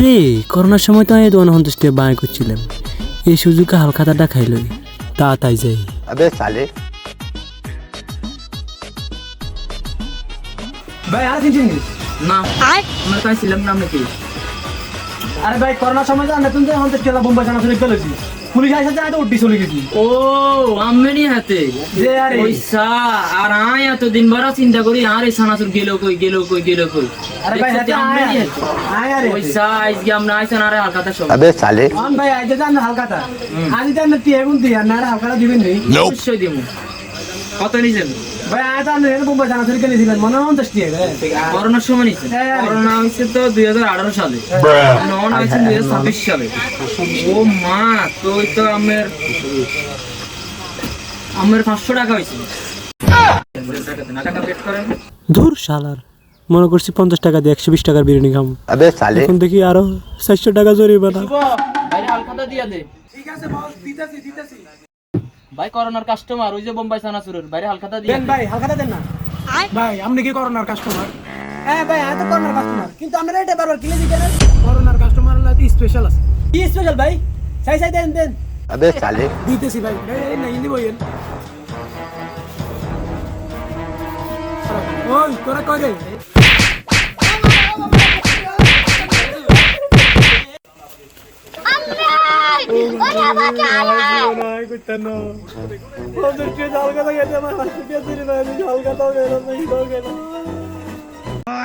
রে করোনার সময় তো আমি দোকান সন্তুষ্ট বাই করছিলাম, এই সুযোগে হালখাতাটা খাইল তা তাই যাই। अबे साले ভাই আর কিছু নেই না আমরা তাই ছিলাম না নাকি? আরে ভাই করোনার সময় তো নতুন যে আমাদের কেলা বোম্বাই জানা শুনে গেলেছি, পুলিশ আইসা যায় তো উঠি চলে গেছি। ও আমেরই হাতে যে আরে পয়সা আর আয় এতদিন বড় চিন্তা করি আর এই সানাসুর গেল কই গেল কই গেল কই। আরে ভাই হাতে আমেরই আয় হাতে আয় আরে পয়সা আজকে আমরা আইসান আরে হালকাতা সব अबे साले অন ভাই আইতে জান হালকাটা আজ জান টি এখন দি আর না হালকাটা দিবেন নেই অবশ্যই দিমু। কত নিছেন ভাই আয় জান বোম্বাই জানা শুনে গেলেছিলেন মনে হয় 50 টাকা করোনার সময় নিছেন? হ্যাঁ। করোনা হয়েছে তো 2018 সালে, নন হয়েছে 2026 সালে। ও মা তুই তো আমের 500 টাকা হয়েছে। টাকা পেট করেন ধুর শালার, মনে করছি 50 টাকা দিয়ে 120 টাকার বিরিয়ানি খাবো, अबे साले এখন দেখি আরো 400 টাকা জরিমানা। বাইরে হালখাতা দিয়া দে। ঠিক আছে বস দিতেছি ভাই করোনার কাস্টমার ওই যে বোম্বাই সানাসুরের বাইরে হালখাতা দিয়া দেন ভাই হালকাটা দেন না ভাই আপনি কি করোনার কাস্টমার? হ্যাঁ ভাই আমি তো করোনার কাস্টমার, কিন্তু আমরা এটা বারবার কিনে দিই কেন? করোনার কাস্টমার হলে তো স্পেশাল আছে। কি স্পেশাল ভাই? চাই দেন अबे साले দিতেছি ভাই। এই না হিন্দি বইয়েন। ওই তোরা কই রে? নাই কইতেন না ওদের কে হালকাটা গেছে আমার হাসি দিয়ে দিই না হালকাটাও গেল না